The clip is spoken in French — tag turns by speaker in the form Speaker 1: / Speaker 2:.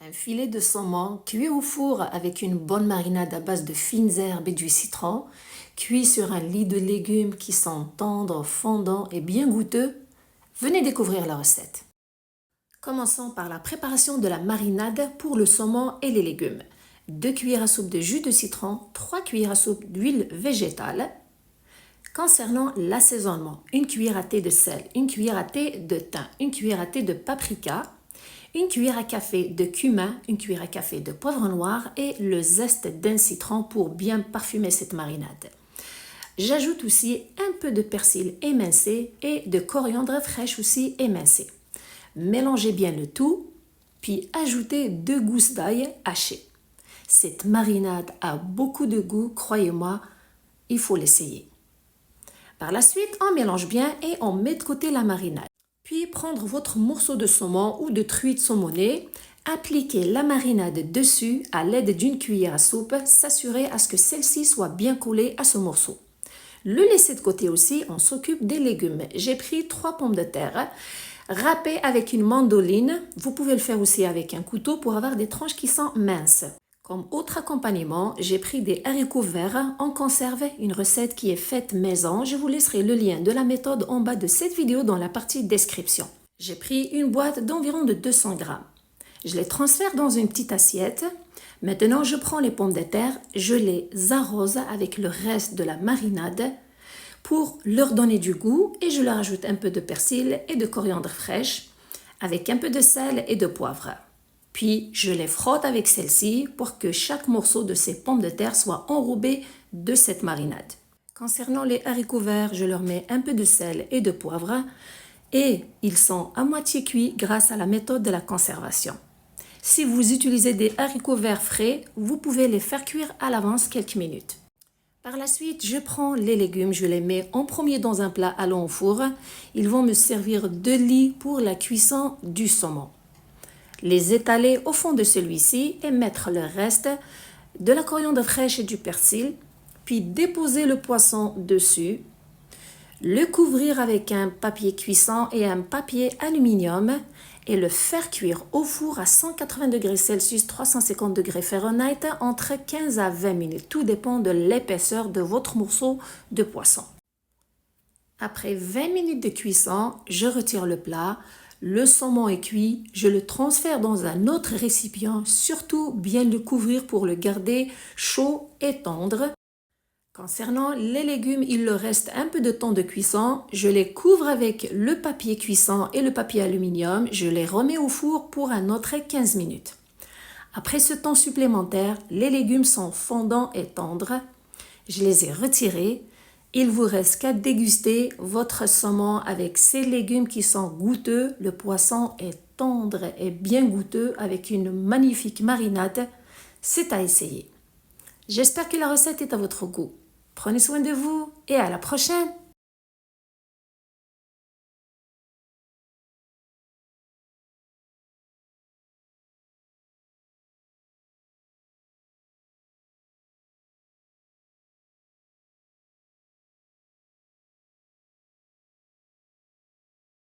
Speaker 1: Un filet de saumon cuit au four avec une bonne marinade à base de fines herbes et du citron, cuit sur un lit de légumes qui sont tendres, fondants et bien goûteux. Venez découvrir la recette. Commençons par la préparation de la marinade pour le saumon et les légumes. 2 cuillères à soupe de jus de citron, 3 cuillères à soupe d'huile végétale. Concernant l'assaisonnement, 1 cuillère à thé de sel, 1 cuillère à thé de thym, 1 cuillère à thé de paprika, 1 cuillère à café de cumin, 1 cuillère à café de poivre noir et le zeste d'un citron pour bien parfumer cette marinade. J'ajoute aussi un peu de persil émincé et de coriandre fraîche aussi émincée. Mélangez bien le tout, puis ajoutez 2 gousses d'ail hachées. Cette marinade a beaucoup de goût, croyez-moi, il faut l'essayer. Par la suite, on mélange bien et on met de côté la marinade. Puis prendre votre morceau de saumon ou de truite saumonée, appliquer la marinade dessus à l'aide d'une cuillère à soupe, s'assurer à ce que celle-ci soit bien collée à ce morceau. Le laisser de côté aussi, on s'occupe des légumes. J'ai pris 3 pommes de terre, râpées avec une mandoline. Vous pouvez le faire aussi avec un couteau pour avoir des tranches qui sont minces. Comme autre accompagnement, j'ai pris des haricots verts en conserve, une recette qui est faite maison. Je vous laisserai le lien de la méthode en bas de cette vidéo dans la partie description. J'ai pris une boîte d'environ de 200 grammes. Je les transfère dans une petite assiette. Maintenant, je prends les pommes de terre, je les arrose avec le reste de la marinade pour leur donner du goût et je leur ajoute un peu de persil et de coriandre fraîche avec un peu de sel et de poivre. Puis, je les frotte avec celle-ci pour que chaque morceau de ces pommes de terre soit enrobé de cette marinade. Concernant les haricots verts, je leur mets un peu de sel et de poivre et ils sont à moitié cuits grâce à la méthode de la conservation. Si vous utilisez des haricots verts frais, vous pouvez les faire cuire à l'avance quelques minutes. Par la suite, je prends les légumes, je les mets en premier dans un plat allant au four. Ils vont me servir de lit pour la cuisson du saumon. Les étaler au fond de celui-ci et mettre le reste de la coriandre fraîche et du persil, puis déposer le poisson dessus, le couvrir avec un papier cuisson et un papier aluminium et le faire cuire au four à 180 degrés Celsius, 350 degrés Fahrenheit entre 15 à 20 minutes. Tout dépend de l'épaisseur de votre morceau de poisson. Après 20 minutes de cuisson, je retire le plat. Le saumon est cuit, je le transfère dans un autre récipient, surtout bien le couvrir pour le garder chaud et tendre. Concernant les légumes, il leur reste un peu de temps de cuisson. Je les couvre avec le papier cuisson et le papier aluminium. Je les remets au four pour un autre 15 minutes. Après ce temps supplémentaire, les légumes sont fondants et tendres. Je les ai retirés. Il vous reste qu'à déguster votre saumon avec ces légumes qui sont goûteux. Le poisson est tendre et bien goûteux avec une magnifique marinade. C'est à essayer. J'espère que la recette est à votre goût. Prenez soin de vous et à la prochaine!